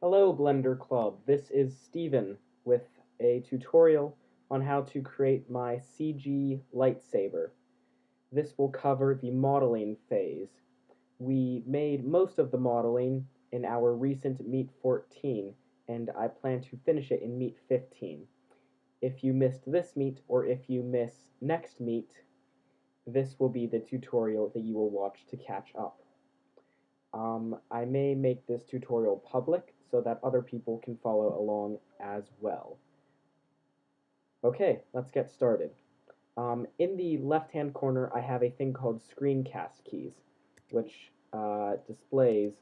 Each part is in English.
Hello Blender Club, this is Steven with a tutorial on how to create my CG lightsaber. This will cover the modeling phase. We made most of the modeling in our recent Meet 14, and I plan to finish it in Meet 15. If you missed this meet, or if you miss next meet, this will be the tutorial that you will watch to catch up. I may make this tutorial public so that other people can follow along as well. Okay, let's get started. In the left-hand corner, I have a thing called screencast keys, which displays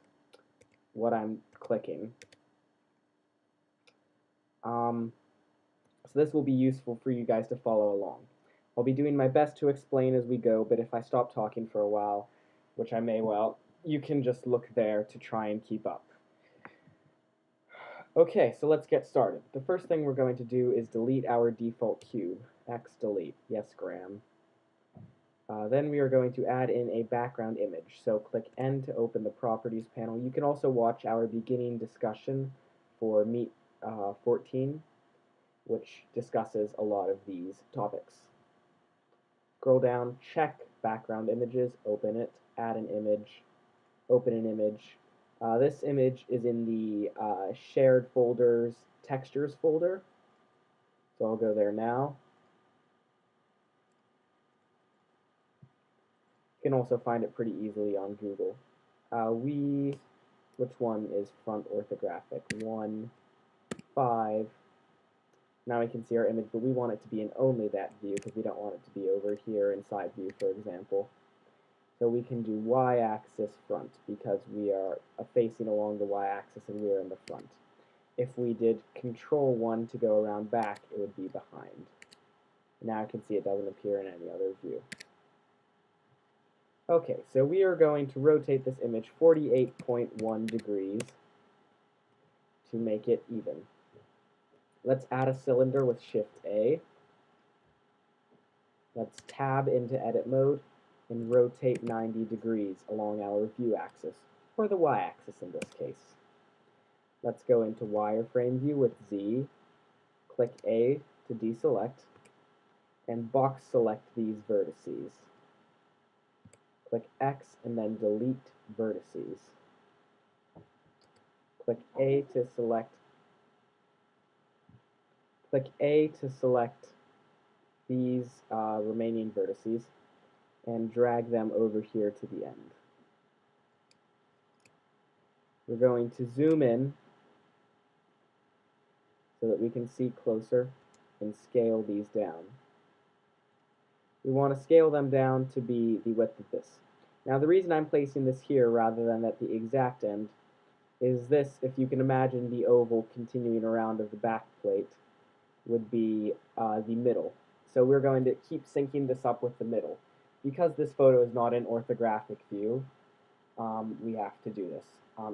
what I'm clicking. So this will be useful for you guys to follow along. I'll be doing my best to explain as we go, but if I stop talking for a while, which I may well, you can just look there to try and keep up. Okay, so let's get started. The first thing we're going to do is delete our default cube. X delete. Yes, Graham. Then we are going to add in a background image. So click N to open the Properties panel. You can also watch our beginning discussion for Meet 14, which discusses a lot of these topics. Scroll down, check background images, open it, add an image, open an image. This image is in the shared folders textures folder. So I'll go there now. You can also find it pretty easily on Google. Which one is front orthographic? 1, 5. Now we can see our image, but we want it to be in only that view because we don't want it to be over here in side view, for example. So we can do y-axis front because we are facing along the y-axis and we are in the front. If we did Control 1 to go around back, it would be behind. Now I can see it doesn't appear in any other view. Okay, so we are going to rotate this image 48.1 degrees to make it even. Let's add a cylinder with Shift-A. Let's tab into edit mode and rotate 90 degrees along our view axis, or the y-axis in this case. Let's go into wireframe view with Z, click A to deselect, and box select these vertices. Click X and then delete vertices. Click A to select these remaining vertices and drag them over here to the end. We're going to zoom in so that we can see closer and scale these down. We want to scale them down to be the width of this. Now the reason I'm placing this here rather than at the exact end is this, if you can imagine the oval continuing around of the back plate, would be the middle. So we're going to keep syncing this up with the middle. Because this photo is not in orthographic view, we have to do this.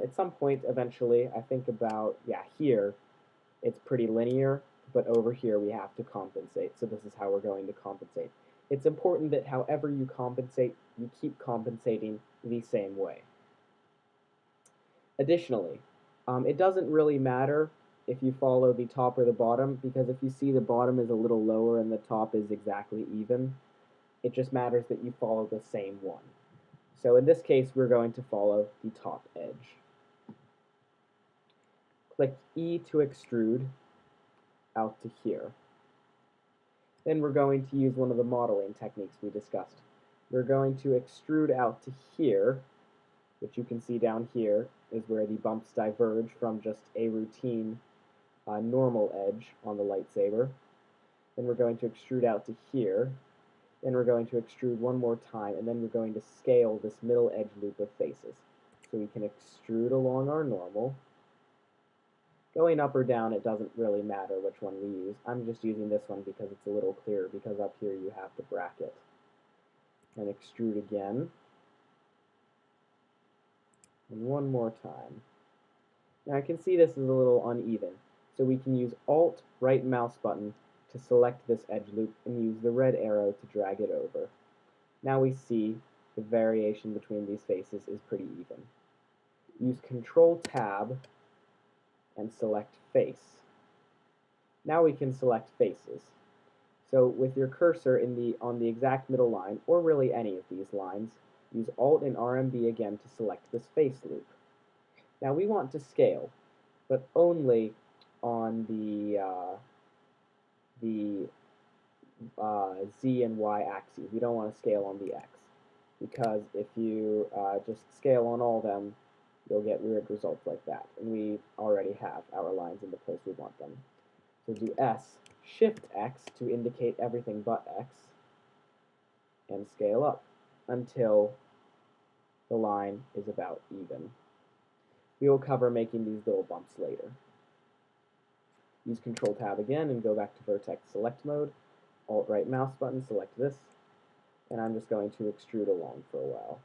At some point, eventually, I think about, here, it's pretty linear, but over here we have to compensate. So this is how we're going to compensate. It's important that however you compensate, you keep compensating the same way. Additionally, it doesn't really matter if you follow the top or the bottom, because if you see the bottom is a little lower and the top is exactly even, it just matters that you follow the same one. So in this case, we're going to follow the top edge. Click E to extrude out to here. Then we're going to use one of the modeling techniques we discussed. We're going to extrude out to here, which you can see down here is where the bumps diverge from just a routine normal edge on the lightsaber. Then we're going to extrude out to here. Then we're going to extrude one more time, and then we're going to scale this middle edge loop of faces. So we can extrude along our normal. Going up or down, it doesn't really matter which one we use. I'm just using this one because it's a little clearer, because up here you have the bracket. And extrude again. And one more time. Now I can see this is a little uneven, so we can use Alt right mouse button to select this edge loop and use the red arrow to drag it over. Now we see the variation between these faces is pretty even. Use Control Tab and select face. Now we can select faces. So with your cursor on the exact middle line, or really any of these lines, use Alt and RMB again to select this face loop. Now we want to scale, but only on the Z and Y axes. We don't want to scale on the X, because if you just scale on all of them, you'll get weird results like that. And we already have our lines in the place we want them. So do S, Shift X to indicate everything but X, and scale up until the line is about even. We will cover making these little bumps later. Use Control Tab again and go back to Vertex Select mode. Alt right mouse button, select this, and I'm just going to extrude along for a while.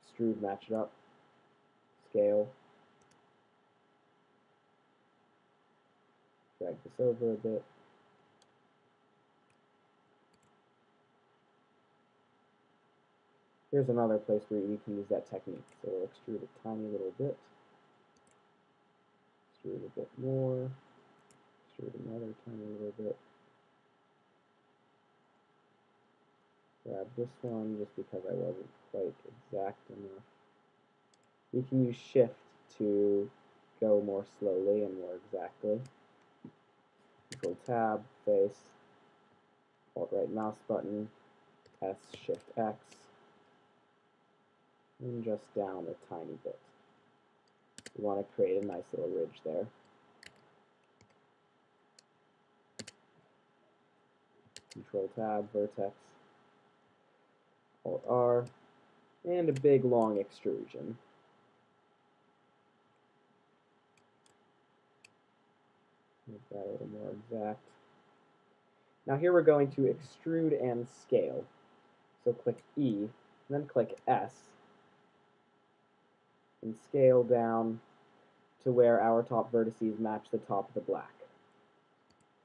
Extrude, match it up, scale, drag this over a bit. Here's another place where we can use that technique. So we'll extrude a tiny little bit, extrude a bit more, extrude another tiny little bit. Grab this one just because I wasn't quite exact enough. We can use Shift to go more slowly and more exactly. Control Tab, face, Alt right mouse button, S, Shift X, and just down a tiny bit. We want to create a nice little ridge there. Control Tab, Vertex, Alt R, and a big long extrusion. Make that a little more exact. Now here we're going to extrude and scale. So click E, then click S, and scale down to where our top vertices match the top of the black.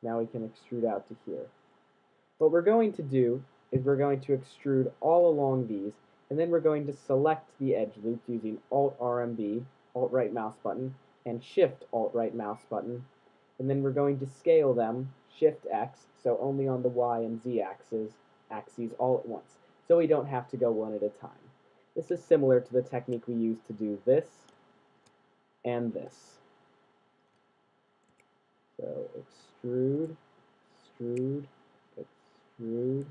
Now we can extrude out to here. What we're going to do is we're going to extrude all along these, and then we're going to select the edge loops using Alt RMB, Alt right mouse button, and Shift Alt right mouse button, and then we're going to scale them, Shift X, so only on the Y and Z axes all at once, so we don't have to go one at a time. This is similar to the technique we used to do this and this. So extrude, extrude, extrude.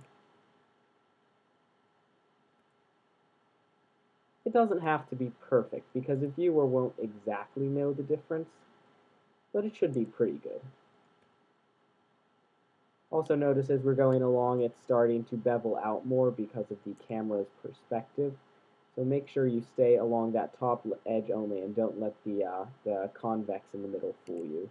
It doesn't have to be perfect, because a viewer won't exactly know the difference, but it should be pretty good. Also notice as we're going along, it's starting to bevel out more because of the camera's perspective. So make sure you stay along that top edge only and don't let the convex in the middle fool you.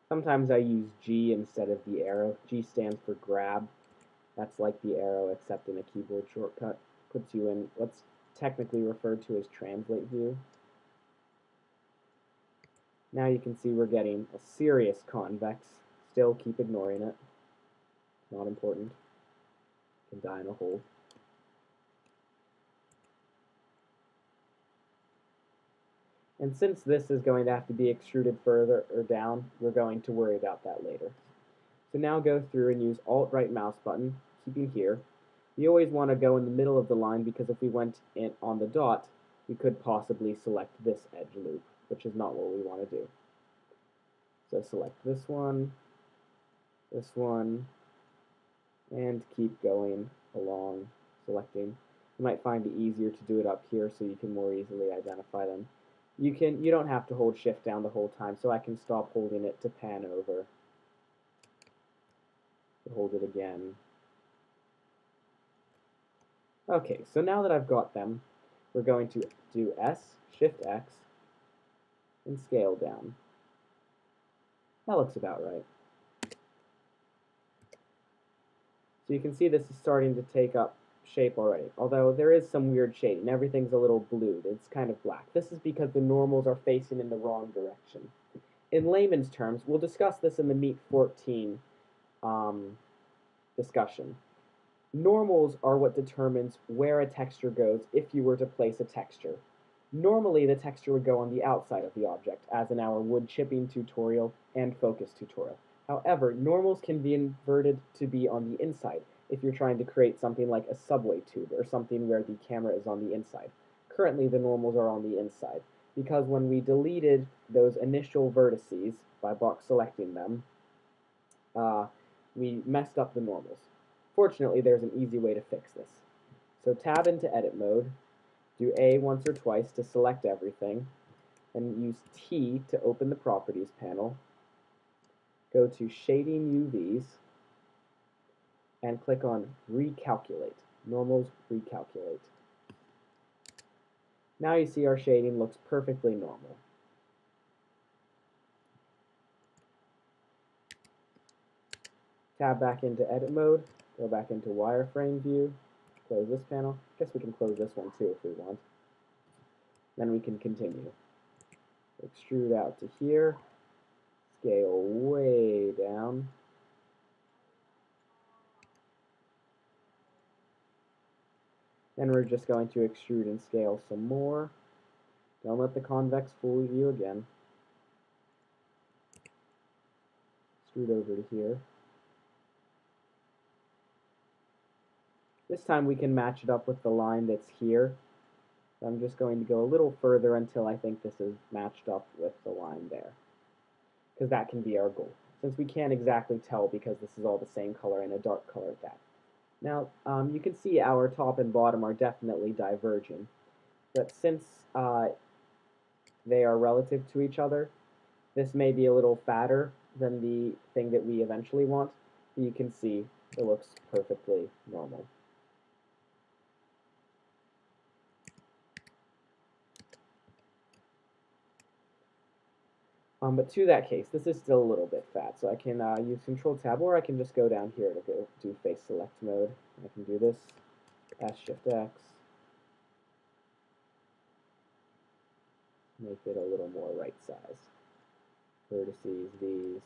Sometimes I use G instead of the arrow. G stands for grab. That's like the arrow except in a keyboard shortcut. Puts you in what's technically referred to as translate view. Now you can see we're getting a serious convex. Still keep ignoring it. Not important. Can die in a hole. And since this is going to have to be extruded further or down, we're going to worry about that later. So now go through and use Alt right mouse button, keeping here. We always want to go in the middle of the line, because if we went in on the dot, we could possibly select this edge loop, which is not what we want to do. So select this one, and keep going along, selecting. You might find it easier to do it up here so you can more easily identify them. You don't have to hold Shift down the whole time, so I can stop holding it to pan over. Hold it again. Okay, so now that I've got them, we're going to do S, Shift X, and scale down. That looks about right. So you can see this is starting to take up shape already, although there is some weird shading. Everything's a little blued. It's kind of black. This is because the normals are facing in the wrong direction. In layman's terms, we'll discuss this in the Meet 14 discussion. Normals are what determines where a texture goes if you were to place a texture. Normally, the texture would go on the outside of the object, as in our wood chipping tutorial and focus tutorial. However, normals can be inverted to be on the inside if you're trying to create something like a subway tube or something where the camera is on the inside. Currently, the normals are on the inside because when we deleted those initial vertices by box selecting them, we messed up the normals. Fortunately, there's an easy way to fix this. So tab into edit mode, do A once or twice to select everything, and use T to open the properties panel. Go to shading UVs and click on recalculate. Normals recalculate. Now you see our shading looks perfectly normal. Tab back into edit mode, go back into wireframe view, close this panel. I guess we can close this one too if we want. Then we can continue. Extrude out to here, scale way down. Then we're just going to extrude and scale some more. Don't let the convex fool you again. Extrude over to here. This time we can match it up with the line that's here. So I'm just going to go a little further until I think this is matched up with the line there, because that can be our goal, since we can't exactly tell because this is all the same color and a dark color at that. Now, you can see our top and bottom are definitely diverging, but since they are relative to each other, this may be a little fatter than the thing that we eventually want, but you can see it looks perfectly normal. But to that case, this is still a little bit fat, so I can use Control-Tab, or I can just go down here to go do Face Select mode. I can do this, S-Shift-X, make it a little more right-sized. Vertices, these,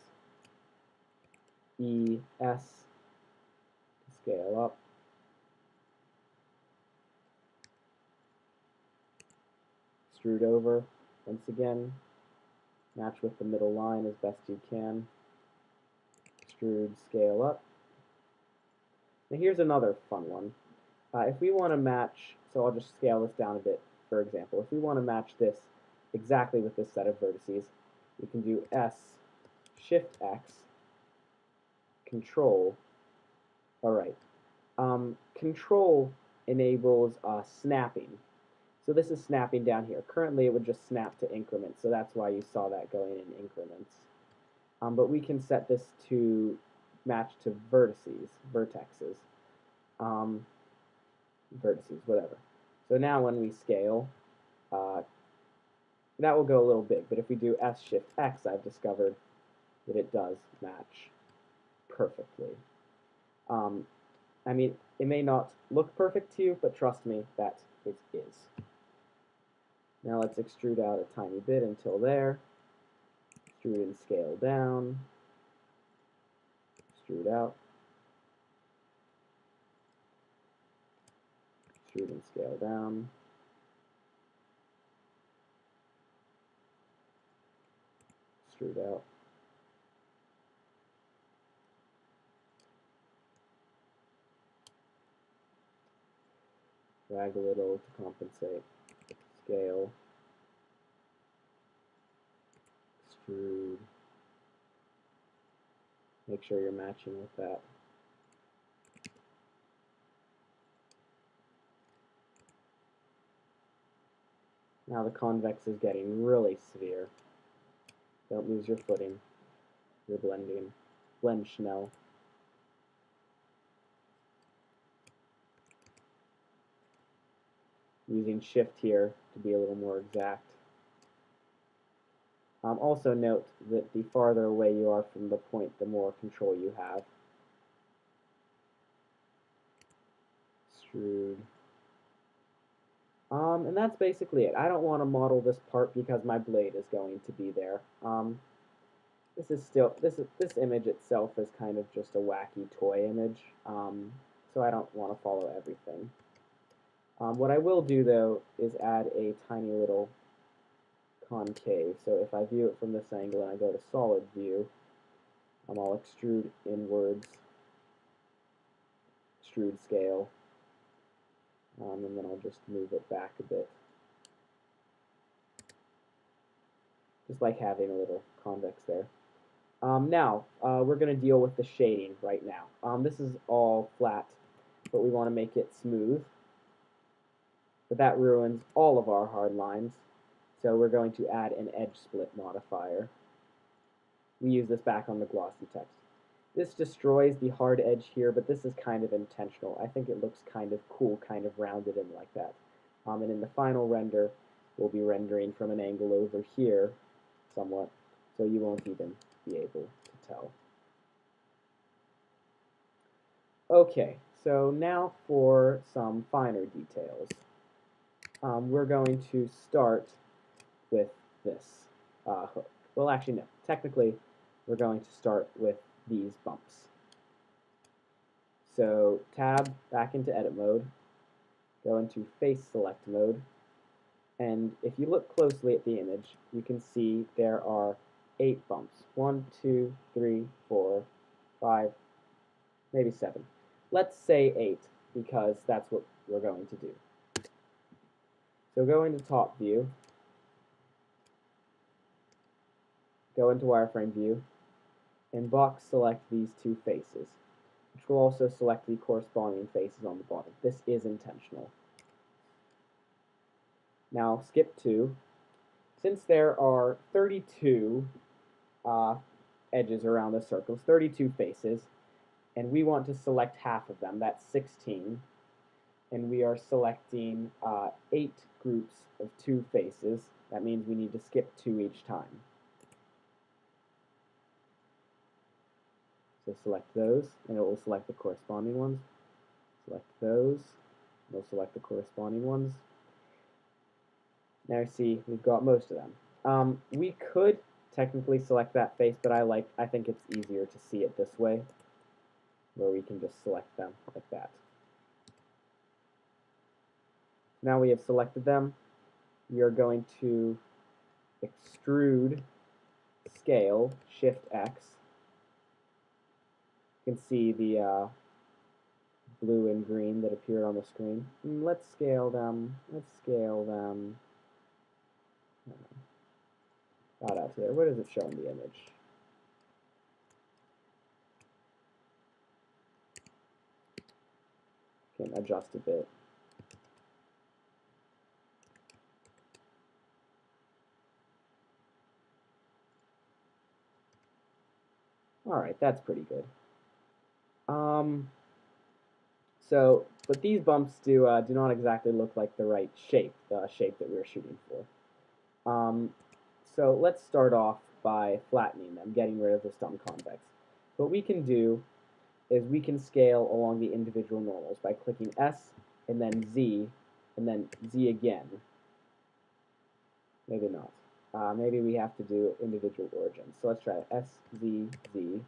E, S, scale up. Extrude over, once again. Match with the middle line as best you can. Extrude, scale up. Now here's another fun one. If we want to match, so I'll just scale this down a bit, for example. If we want to match this exactly with this set of vertices, we can do S, Shift X, Control. Alright. Control enables snapping. So this is snapping down here. Currently it would just snap to increments, so that's why you saw that going in increments. But we can set this to match to vertices, vertexes, vertices, whatever. So now when we scale, that will go a little big, but if we do S-Shift-X, I've discovered that it does match perfectly. I mean, it may not look perfect to you, but trust me, that it is. Now let's extrude out a tiny bit until there. Extrude and scale down. Extrude out. Extrude and scale down. Extrude out. Drag a little to compensate. Scale. Extrude. Make sure you're matching with that. Now the convex is getting really severe. Don't lose your footing. You're blending. Blend schnell. Using shift here to be a little more exact. Also note that the farther away you are from the point, the more control you have. extrude. And that's basically it. I don't want to model this part because my blade is going to be there. This image itself is kind of just a wacky toy image, so I don't want to follow everything. What I will do though is add a tiny little concave. So if I view it from this angle and I go to solid view, I'll extrude inwards, extrude scale, and then I'll just move it back a bit. Just like having a little convex there. Now, we're going to deal with the shading right now. This is all flat, but we want to make it smooth. But that ruins all of our hard lines, so we're going to add an edge split modifier. We use this back on the glossy text. This destroys the hard edge here, but this is kind of intentional. I think it looks kind of cool, kind of rounded in like that. And in the final render, we'll be rendering from an angle over here, somewhat, so you won't even be able to tell. Okay, so now for some finer details. We're going to start with this hook. Well, actually, no. Technically, we're going to start with these bumps. So tab back into edit mode, go into face select mode, and if you look closely at the image, you can see there are 8 bumps. 1, 2, 3, 4, 5, maybe 7. Let's say 8 because that's what we're going to do. So go into top view, go into wireframe view, and box select these 2 faces, which will also select the corresponding faces on the bottom. This is intentional. Now skip 2. Since there are 32 edges around the circles, 32 faces, and we want to select half of them, that's 16, and we are selecting 8 groups of 2 faces. That means we need to skip 2 each time. So select those, and it will select the corresponding ones. Select those, and it'll select the corresponding ones. Now you see we've got most of them. We could technically select that face, but I think it's easier to see it this way, where we can just select them like that. Now we have selected them. We are going to extrude scale, Shift X. You can see the blue and green that appeared on the screen. Let's scale them. Let's scale them. About out there. Where does it show in the image? Can adjust a bit. Alright, that's pretty good. But these bumps do not exactly look like the right shape, the shape that we're shooting for. So let's start off by flattening them, getting rid of this dumb convex. What we can do is we can scale along the individual normals by clicking S and then Z again. Maybe not. Maybe we have to do individual origins. So let's try it. S, Z, Z.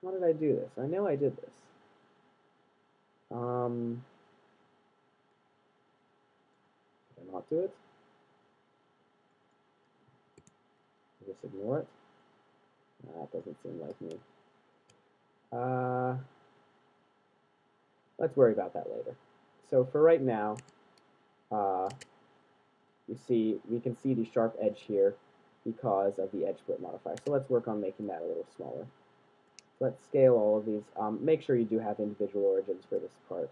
How did I do this? I know I did this. Did I not do it? Just ignore it? That doesn't seem like me. Let's worry about that later. So for right now, you see, we can see the sharp edge here because of the edge split modifier. So let's work on making that a little smaller. Let's scale all of these. Make sure you do have individual origins for this part.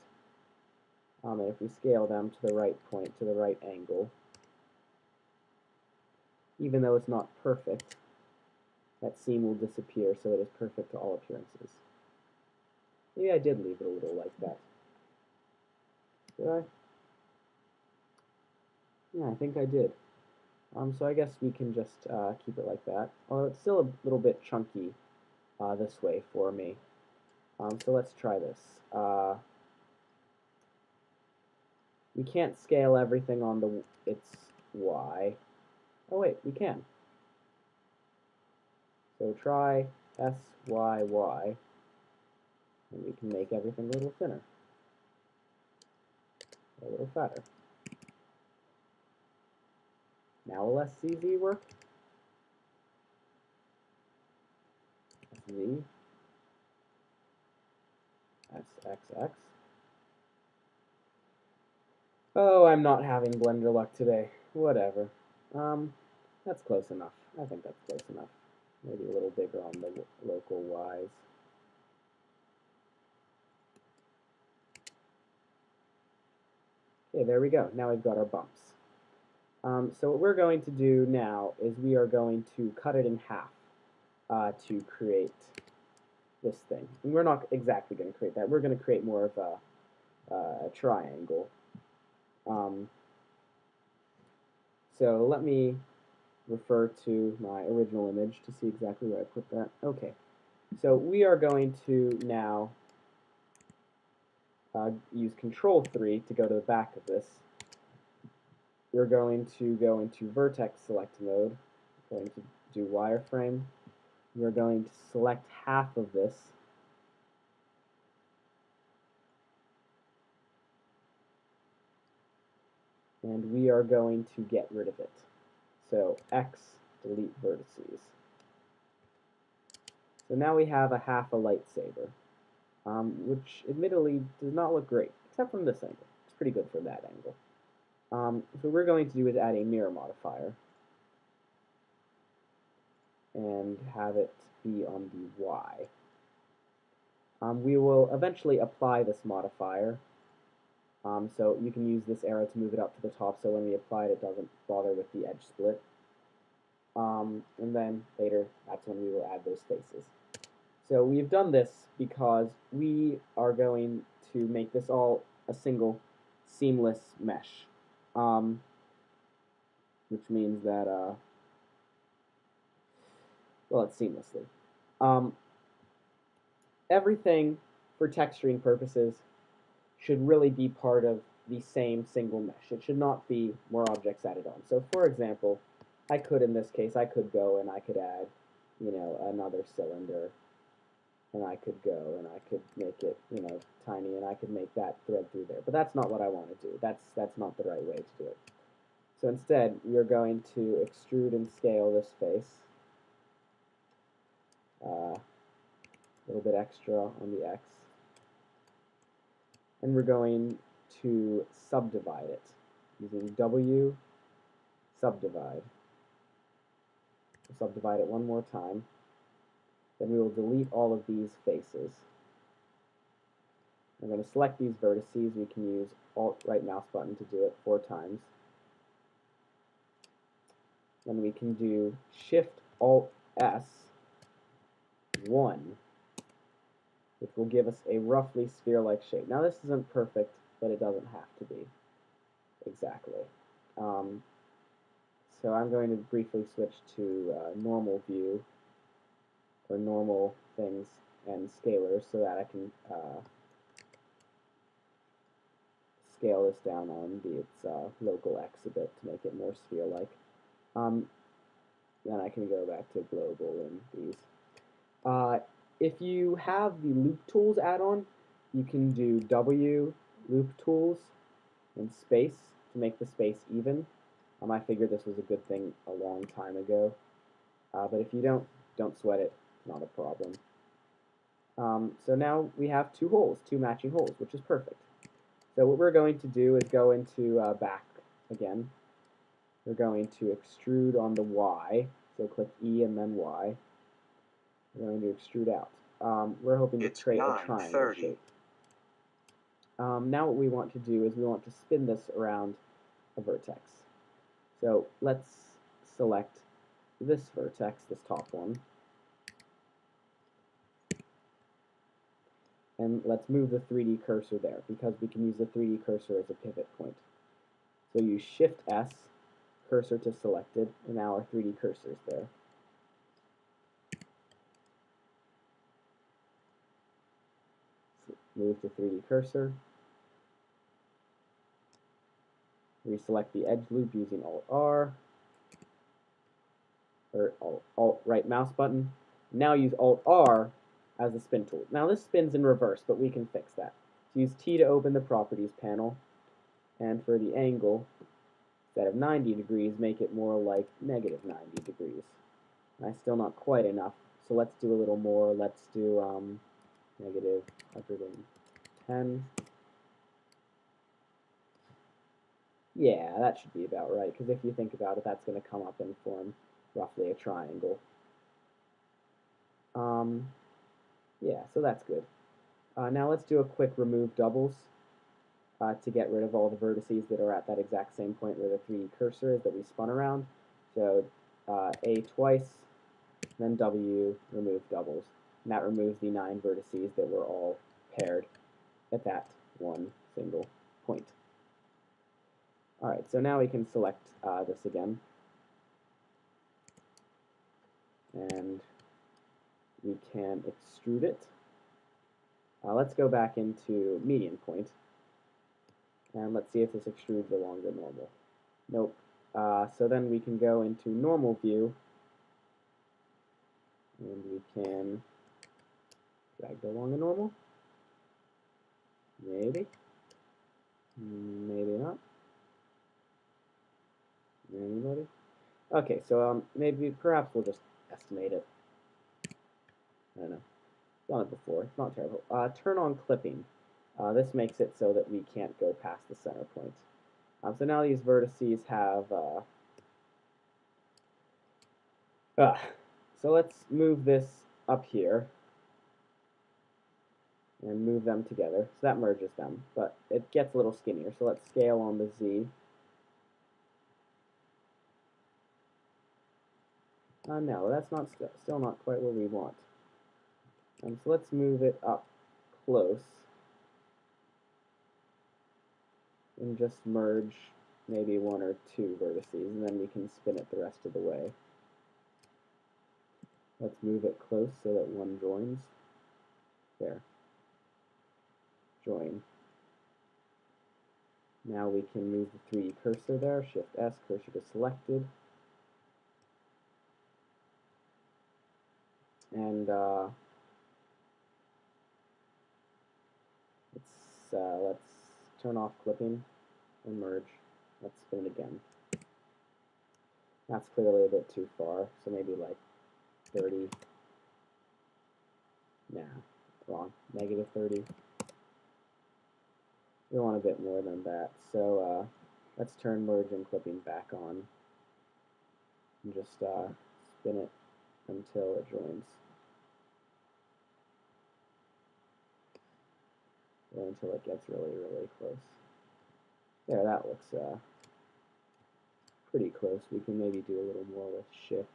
And if we scale them to the right point, to the right angle, even though it's not perfect, that seam will disappear so it is perfect to all appearances. Maybe I did leave it a little like that. Did I? Yeah, I think I did. So I guess we can just keep it like that. Although it's still a little bit chunky this way for me. So let's try this. We can't scale everything on its Y. Oh wait, we can. So try S, Y, Y, and we can make everything a little thinner, a little fatter. Now will SCZ work? SZ, SXX. Oh, I'm not having Blender luck today. Whatever. That's close enough. I think that's close enough. Maybe a little bigger on the local Ys. Okay, there we go. Now we've got our bumps. So what we're going to do now is we are going to cut it in half to create this thing. And we're not exactly going to create that. We're going to create more of a triangle. So let me refer to my original image to see exactly where I put that. Okay, so we are going to now use Control 3 to go to the back of this. We're going to go into vertex select mode. We're going to do wireframe. We're going to select half of this. And we are going to get rid of it. So X, delete vertices. So now we have a half a lightsaber, which admittedly does not look great, except from this angle. It's pretty good from that angle. So what we're going to do is add a mirror modifier and have it be on the Y. We will eventually apply this modifier, so you can use this arrow to move it up to the top so when we apply it, it doesn't bother with the edge split. And then later, that's when we will add those faces. So we've done this because we are going to make this all a single seamless mesh, which means that, well, it's seamlessly. Everything for texturing purposes should really be part of the same single mesh. It should not be more objects added on. So for example, I could, in this case, I could go and I could add, you know, another cylinder, and I could go and I could make it, you know, tiny, and I could make that thread through there. But that's not what I want to do. That's not the right way to do it. So instead, we're going to extrude and scale this face. A little bit extra on the X. And we're going to subdivide it using W, subdivide. We'll subdivide it one more time. Then we will delete all of these faces. I'm going to select these vertices. We can use Alt right mouse button to do it 4 times. Then we can do Shift Alt S 1, which will give us a roughly sphere-like shape. Now this isn't perfect, but it doesn't have to be exactly. So I'm going to briefly switch to normal view, or normal things and scalars, so that I can scale this down on its local X a bit to make it more sphere-like. Then I can go back to global and these. If you have the loop tools add-on, you can do W loop tools and space to make the space even. I figured this was a good thing a long time ago, but if you don't sweat it, not a problem. So now we have 2 holes, 2 matching holes, which is perfect. So what we're going to do is go into back again. We're going to extrude on the Y, so click E and then Y. We're going to extrude out. We're hoping to create a triangle shape. Now what we want to do is we want to spin this around a vertex. So let's select this vertex, this top one, and let's move the 3D cursor there because we can use the 3D cursor as a pivot point. So use Shift S, cursor to selected, and now our 3D cursor is there. move to 3D cursor, reselect the edge loop using Alt-R, or Alt right mouse button. Now use Alt-R as the spin tool. Now this spins in reverse, but we can fix that. So use T to open the properties panel, and for the angle, instead of 90 degrees, make it more like negative 90 degrees. That's still not quite enough, so let's do a little more. Let's do negative 110. Yeah, that should be about right, because if you think about it, that's going to come up and form roughly a triangle. Yeah, so that's good. Now let's do a quick remove doubles to get rid of all the vertices that are at that exact same point where the 3D cursor is that we spun around. So A twice, then W, remove doubles. And that removes the 9 vertices that were all paired at that one single point. Alright, so now we can select this again. And we can extrude it. Let's go back into median point. And let's see if this extrudes along the normal. Nope. So then we can go into normal view. And we can drag it along the normal. Maybe. Maybe not. Anybody? Okay, so maybe, perhaps we'll just estimate it. I don't know. Done it before. It's not terrible. Turn on clipping. This makes it so that we can't go past the center point. So now these vertices have... so let's move this up here and move them together. So that merges them, but it gets a little skinnier. So let's scale on the Z. No, that's not still not quite what we want. So let's move it up close and just merge maybe 1 or 2 vertices, and then we can spin it the rest of the way. Let's move it close so that one joins. There. Join. Now we can move the 3D cursor there, Shift S, cursor to selected. And let's turn off clipping and merge. Let's spin it again. That's clearly a bit too far, so maybe like 30. Nah, wrong. Negative 30. We want a bit more than that, so let's turn merge and clipping back on and just spin it until it joins. Or until it gets really, really close. There, that looks pretty close. We can maybe do a little more with Shift.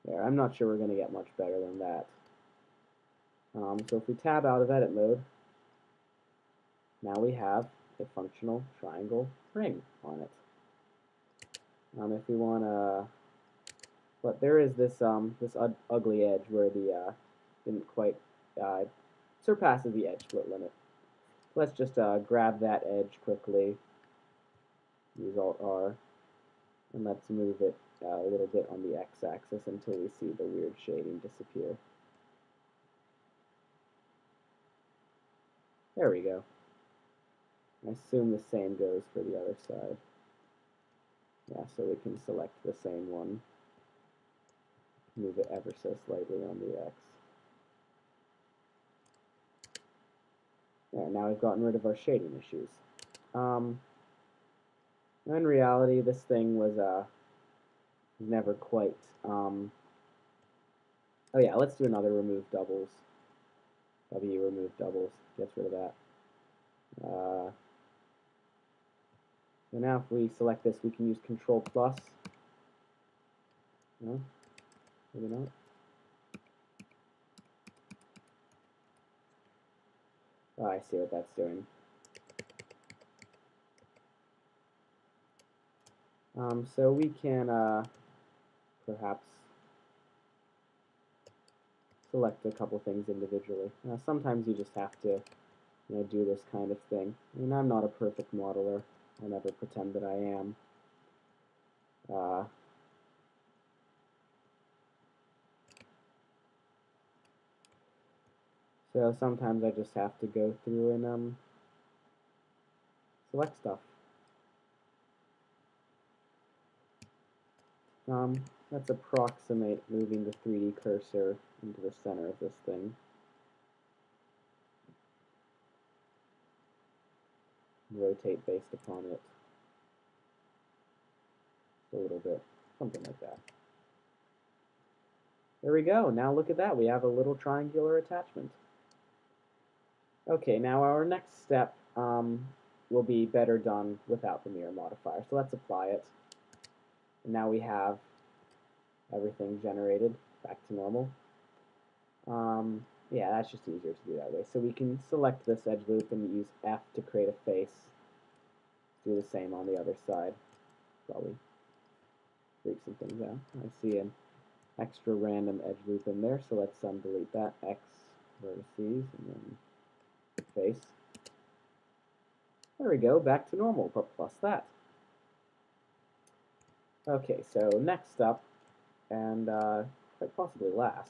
There, I'm not sure we're going to get much better than that. So if we tab out of edit mode, now we have a functional triangle ring on it. If we want to, but there is this this ugly edge where the didn't quite surpasses the edge split limit. Let's just grab that edge quickly. Use Alt-R, and let's move it a little bit on the x-axis until we see the weird shading disappear. There we go. I assume the same goes for the other side. Yeah, so we can select the same one. Move it ever so slightly on the X. There, now we've gotten rid of our shading issues. In reality, this thing was never quite... oh yeah, let's do another remove doubles. W remove doubles, gets rid of that. So now if we select this, we can use Control plus. No? Maybe not. Oh, I see what that's doing. So we can perhaps select a couple things individually. Sometimes you just have to, do this kind of thing. I mean, I'm not a perfect modeler. I'll never pretend that I am. So sometimes I just have to go through and select stuff. Let's approximate moving the 3D cursor into the center of this thing. Rotate based upon it a little bit, something like that. There we go. Now look at that. We have a little triangular attachment. Okay, now our next step will be better done without the mirror modifier. So let's apply it. And now we have everything generated back to normal. Yeah, that's just easier to do that way. So we can select this edge loop and use F to create a face. Do the same on the other side. Probably freak some things out. I see an extra random edge loop in there, so let's delete that. X vertices and then face. There we go, back to normal, but plus that. Okay, so next up, and quite possibly last,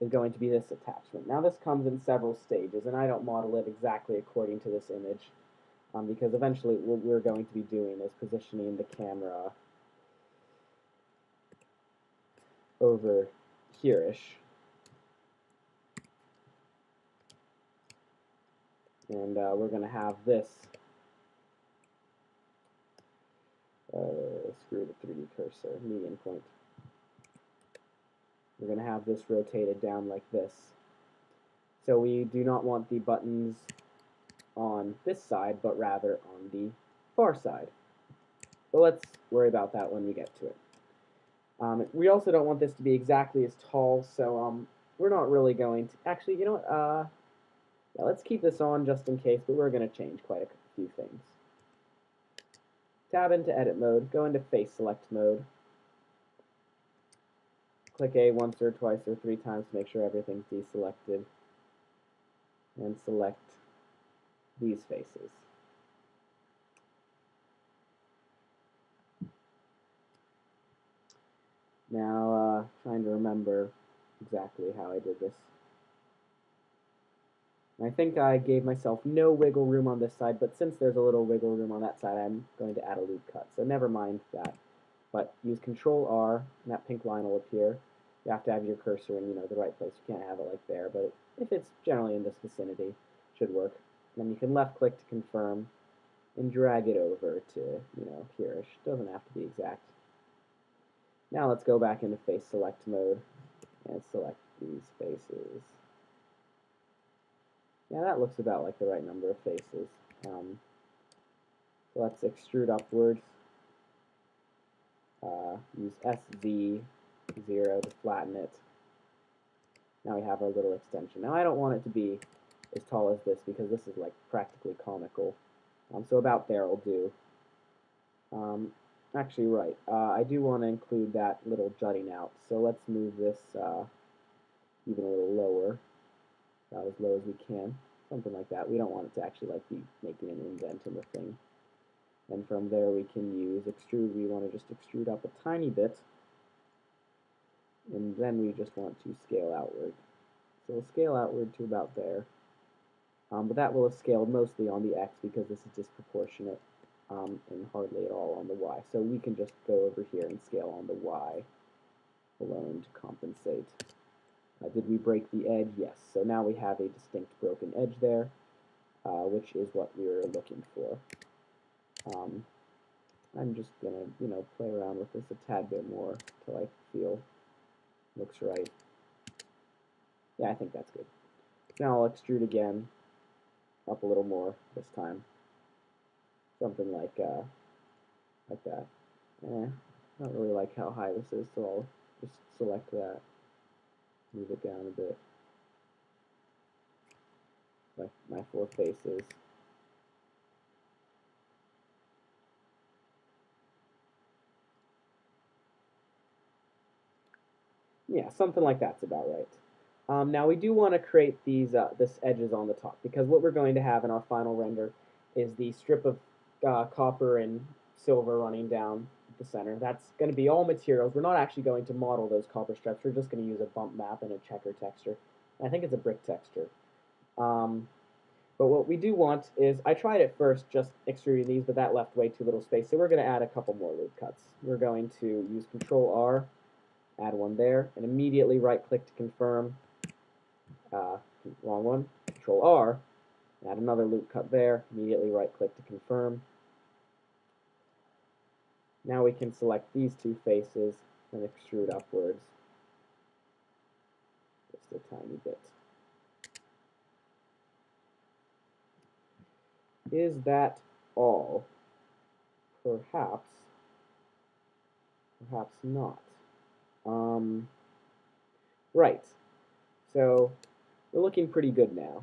is going to be this attachment. Now this comes in several stages, and I don't model it exactly according to this image, because eventually what we're going to be doing is positioning the camera over here-ish. And we're going to have this, screw the 3D cursor, median point. We're going to have this rotated down like this. So we do not want the buttons on this side, but rather on the far side. But let's worry about that when we get to it. We also don't want this to be exactly as tall, so we're not really going to... Actually, you know what? Yeah, let's keep this on just in case, but we're going to change quite a few things. Tab into edit mode, go into face select mode. Click A once or twice or 3 times to make sure everything's deselected. And select these faces. Now, trying to remember exactly how I did this. I think I gave myself no wiggle room on this side, but since there's a little wiggle room on that side, I'm going to add a loop cut. So never mind that. But use Control R, and that pink line will appear. You have to have your cursor in, the right place. You can't have it like there, but if it's generally in this vicinity, it should work. And then you can left click to confirm and drag it over to, here-ish. Doesn't have to be exact. Now let's go back into face select mode and select these faces. Yeah, that looks about like the right number of faces. So let's extrude upwards. Use SV0 to flatten it. Now we have our little extension. Now I don't want it to be as tall as this because this is like practically comical. So about there will do. Actually, right. I do want to include that little jutting out. So let's move this even a little lower. About as low as we can. Something like that. We don't want it to actually like be making an indent in the thing. And from there we can use extrude. We want to just extrude up a tiny bit. And then we just want to scale outward. So we'll scale outward to about there. But that will have scaled mostly on the X because this is disproportionate and hardly at all on the Y. So we can just go over here and scale on the Y alone to compensate. Did we break the edge? Yes. So now we have a distinct broken edge there, which is what we were looking for. I'm just going to, play around with this a tad bit more until I feel looks right. Yeah, I think that's good. Now I'll extrude again, up a little more this time. Something like that. I don't really like how high this is, so I'll just select that. Move it down a bit. Like my 4 faces. Yeah, something like that's about right. Now we do want to create these this edges on the top, because what we're going to have in our final render is the strip of copper and silver running down the center. That's going to be all materials. We're not actually going to model those copper strips. We're just going to use a bump map and a checker texture. I think it's a brick texture. But what we do want is, I tried at first just extruding these, but that left way too little space, so we're going to add a couple more loop cuts. We're going to use Control R, add one there, and immediately right-click to confirm. Wrong one. Control R, add another loop cut there, immediately right-click to confirm. Now we can select these two faces and extrude upwards just a tiny bit. Is that all? Perhaps. Perhaps not. Right. So we're looking pretty good now.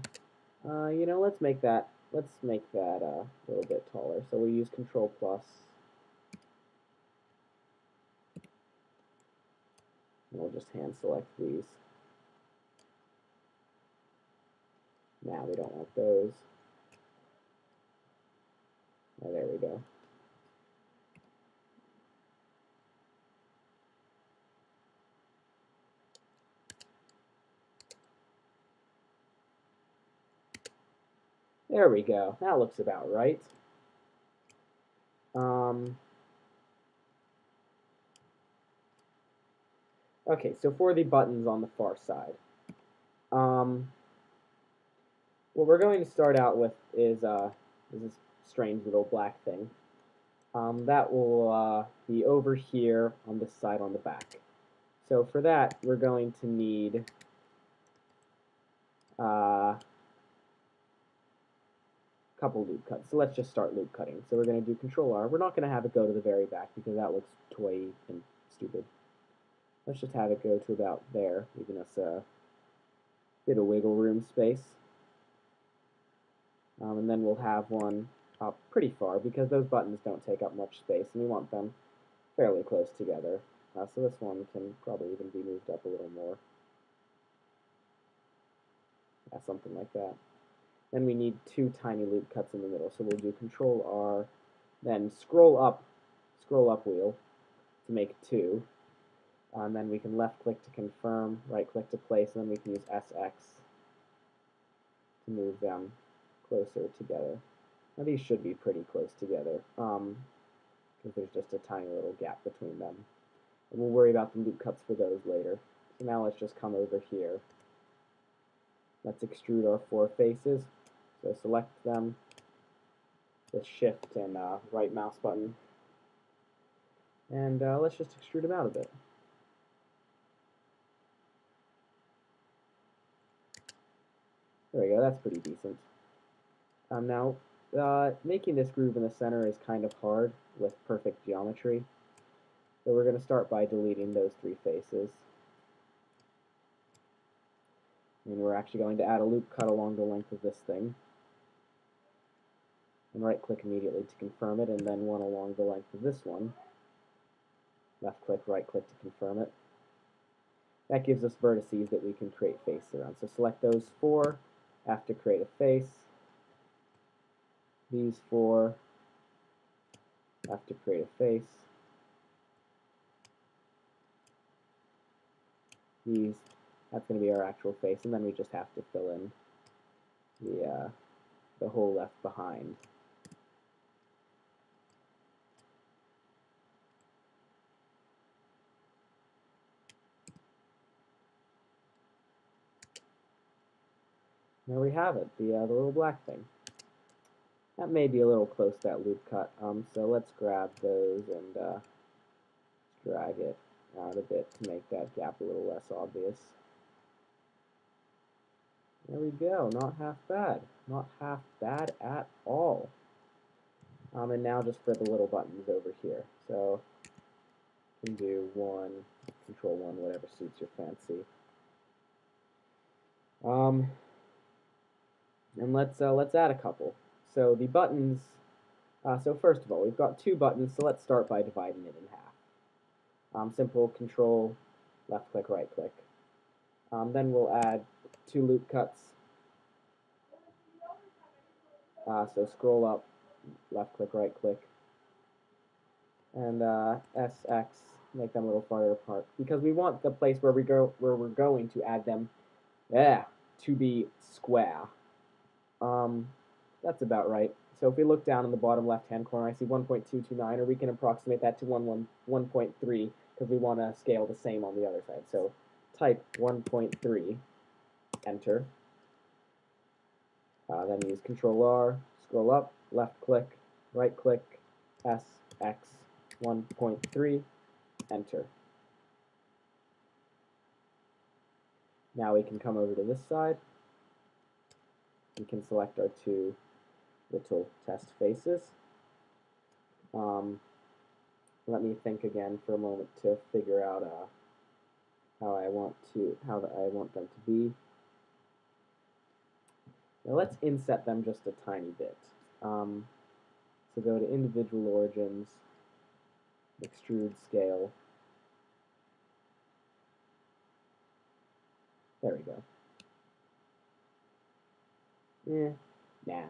You know, let's make that a little bit taller. So we use Control Plus. And we'll just hand select these. Now we don't want those. Oh, there we go. There we go. That looks about right. Okay, so for the buttons on the far side, what we're going to start out with is this strange little black thing. That will be over here on this side on the back. So for that, we're going to need a couple loop cuts. So let's just start loop cutting. So we're going to do Control R. We're not going to have it go to the very back because that looks toy and stupid. Let's just have it go to about there, leaving us a bit of wiggle room space. And then we'll have one up pretty far because those buttons don't take up much space and we want them fairly close together. So this one can probably even be moved up a little more. Yeah, something like that. Then we need two tiny loop cuts in the middle. So we'll do Control R, then scroll up wheel to make two. And then we can left click to confirm, right click to place, and then we can use SX to move them closer together. Now these should be pretty close together because there's just a tiny little gap between them. And we'll worry about the loop cuts for those later. So now let's just come over here. Let's extrude our four faces. So select them with Shift and right mouse button. And let's just extrude them out a bit. There we go, that's pretty decent. Now, making this groove in the center is kind of hard with perfect geometry. So we're going to start by deleting those three faces. And we're actually going to add a loop cut along the length of this thing. And right click immediately to confirm it, and then one along the length of this one. Left click, right click to confirm it. That gives us vertices that we can create faces around. So select those four, have to create a face. These four have to create a face. These, that's going to be our actual face, and then we just have to fill in the hole left behind. There we have it, the little black thing. That may be a little close, that loop cut, so let's grab those and drag it out a bit to make that gap a little less obvious. There we go, not half bad. Not half bad at all. And now just for the little buttons over here. So you can do one, Control 1, whatever suits your fancy. And let's add a couple. So the buttons, so first of all, we've got two buttons, so let's start by dividing it in half. Simple Control, left click, right click. Then we'll add 2 loop cuts. So scroll up, left click, right click, and SX, make them a little farther apart because we want the place where we're going to add them, to be square. That's about right. So if we look down in the bottom left-hand corner, I see 1.229, or we can approximate that to 1.3 because we want to scale the same on the other side. So type 1.3, enter. Then use Control-R, scroll up, left-click, right-click, SX 1.3, enter. Now we can come over to this side. We can select our 2 little test faces. Let me think again for a moment to figure out how I want them to be. Now let's inset them just a tiny bit. So go to individual origins, extrude scale. There we go. Nah.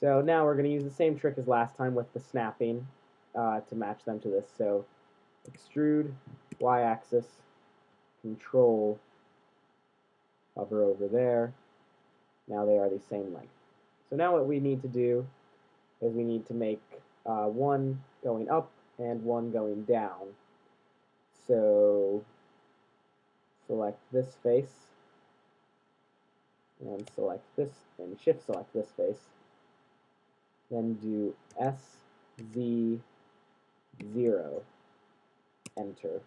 So now we're going to use the same trick as last time with the snapping to match them to this. So extrude, y-axis, control, hover over there. Now they are the same length. So now what we need to do is we need to make one going up and one going down. So select this face and select this and shift select this face. Then do SZ0, enter.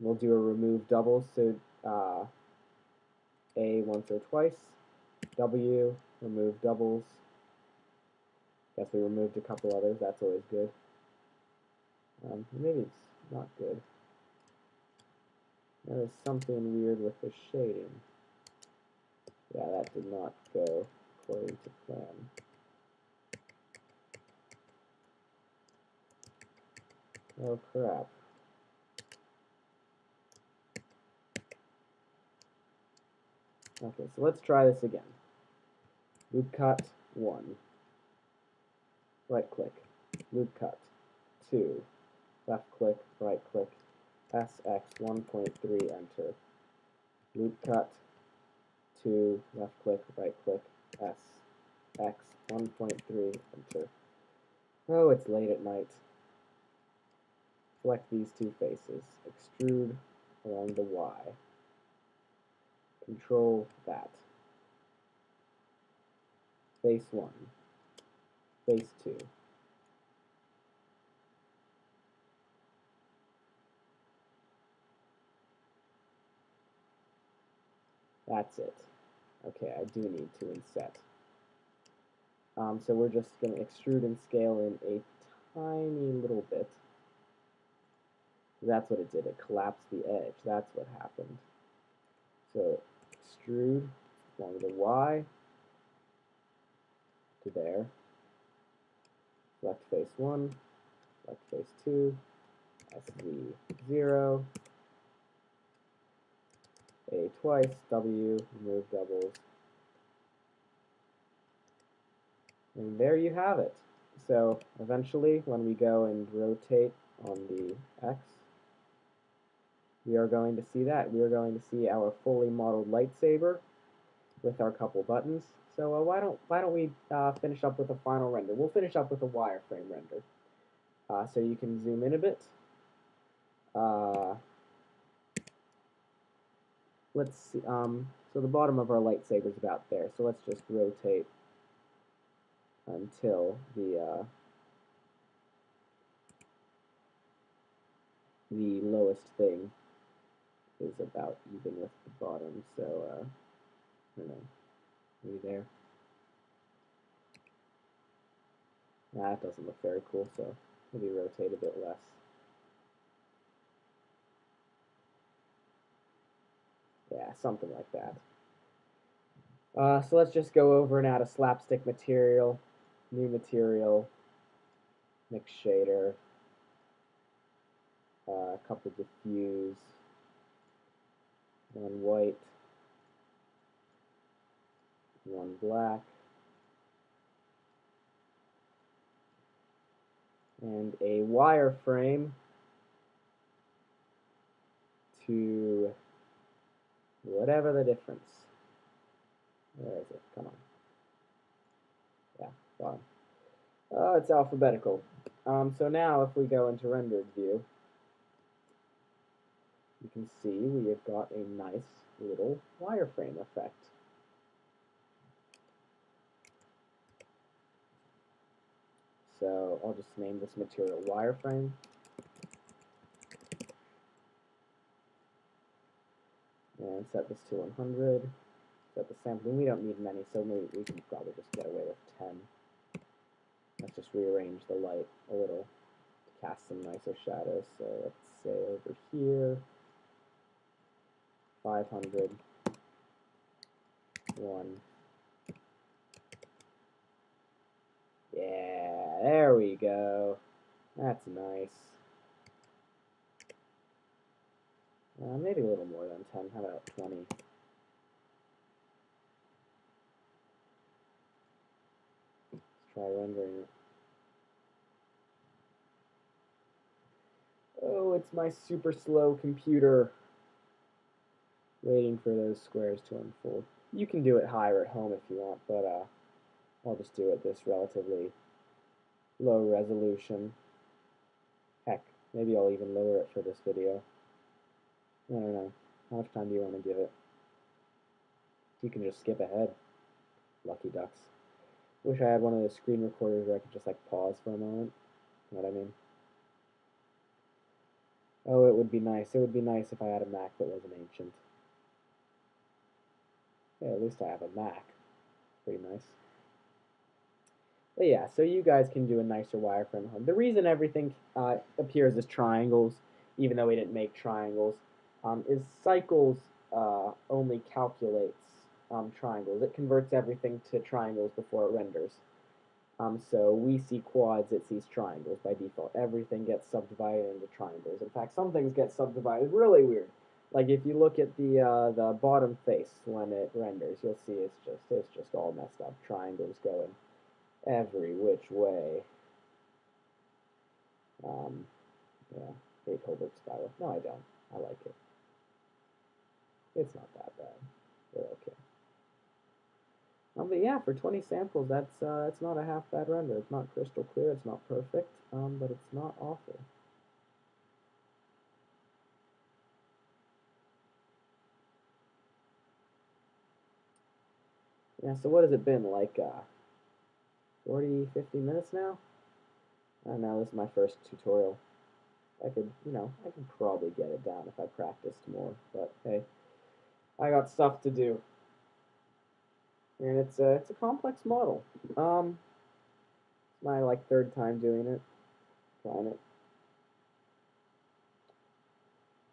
We'll do a remove doubles, so A once or twice, W, remove doubles. Guess we removed a couple others, that's always good. Maybe it's not good. There's something weird with the shading. Yeah, that did not go according to plan. Oh crap. Okay, so let's try this again. Loop cut 1. Right click. Loop cut 2. Left click, right click. SX 1.3, enter. Loop cut 2. Left click, right click. SX 1.3, enter. Oh, it's late at night. Select these 2 faces. Extrude along the Y. Control that. Face 1. Face 2. That's it. Okay, I do need to inset. So we're just going to extrude and scale in a tiny little bit. That's what it did. It collapsed the edge. That's what happened. So extrude along the Y to there. Left face 1, left face 2, SV0, A twice, W, remove doubles. And there you have it. So eventually, when we go and rotate on the X, we are going to see that. We are going to see our fully modeled lightsaber with our couple buttons. So why don't we finish up with a final render? We'll finish up with a wireframe render. So you can zoom in a bit. Let's see. So the bottom of our lightsaber is about there. So let's just rotate until the lowest thing is about even with the bottom. So I don't know, maybe there. Nah, that doesn't look very cool. So maybe rotate a bit less. Yeah, something like that. So let's just go over and add a slapstick material, new material, mix shader, a couple diffuse, one white, one black, and a wireframe to whatever the difference. Where is it? Come on. Yeah, bottom. It's alphabetical. So now if we go into rendered view, you can see we have got a nice little wireframe effect. So I'll just name this material wireframe. And set this to 100. Set the sampling. We don't need many, so maybe we can probably just get away with 10. Let's just rearrange the light a little to cast some nicer shadows. So let's say over here, 500, 1. Yeah, there we go. That's nice. Maybe a little more than 10. How about 20? Let's try rendering it. Oh, it's my super slow computer waiting for those squares to unfold. You can do it higher at home if you want, but I'll just do it this relatively low resolution. Heck, maybe I'll even lower it for this video. I don't know. How much time do you want to give it? You can just skip ahead. Lucky ducks. Wish I had one of those screen recorders where I could just like pause for a moment. You know what I mean? Oh, it would be nice. It would be nice if I had a Mac that wasn't ancient. Yeah, at least I have a Mac. Pretty nice. But yeah, so you guys can do a nicer wireframe at home. The reason everything appears as triangles, even though we didn't make triangles, is Cycles only calculates triangles. It converts everything to triangles before it renders. So we see quads, it sees triangles by default. Everything gets subdivided into triangles. In fact, some things get subdivided really weird. Like if you look at the bottom face when it renders, you'll see it's just all messed up. Triangles going every which way. Yeah, hate Hilbert spiral. No, I don't. I like it. It's not that bad. They're okay. But yeah, for 20 samples, that's not a half bad render. It's not crystal clear. It's not perfect, but it's not awful. Yeah. So what has it been like? 40, 50 minutes now. I don't know. This is my first tutorial. I could probably get it down if I practiced more. But hey, I got stuff to do. And it's a complex model. It's my like third time doing it, trying it.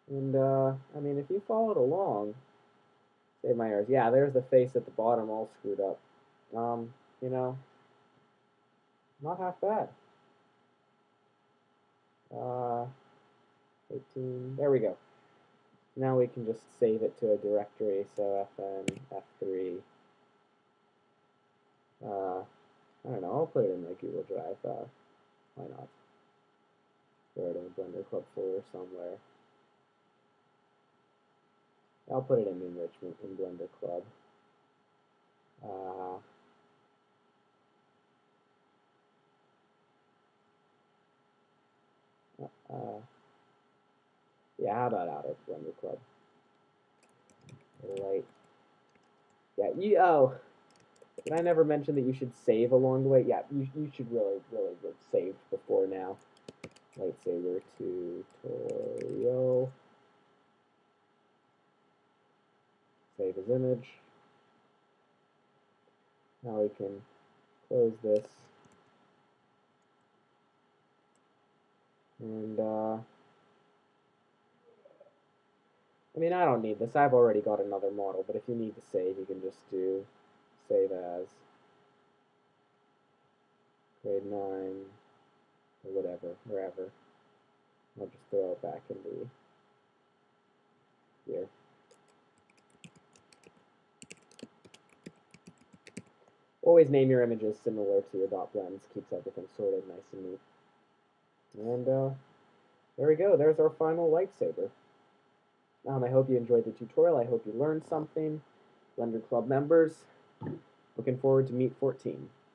And I mean, if you followed along, save my errors. Yeah, there's the face at the bottom all screwed up. You know, not half bad. 18. There we go. Now we can just save it to a directory. So fn f3. I don't know. I'll put it in my Google Drive. Why not? Throw it in the Blender Club folder somewhere. I'll put it in enrichment in Blender Club. Yeah, how about out of Blender Club? Light. Yeah, oh, did I never mention that you should save along the way? Yeah, you should really have saved before now. Lightsaber tutorial. Save as image. Now we can close this. And, I mean, I don't need this. I've already got another model, but if you need to save, you can just do save as grade 9 or whatever, wherever. I'll just throw it back in the here. Always name your images similar to your dot blends. Keeps everything sorted nice and neat. And there we go. There's our final lightsaber. I hope you enjoyed the tutorial. I hope you learned something. Blender Club members, looking forward to Meet 14.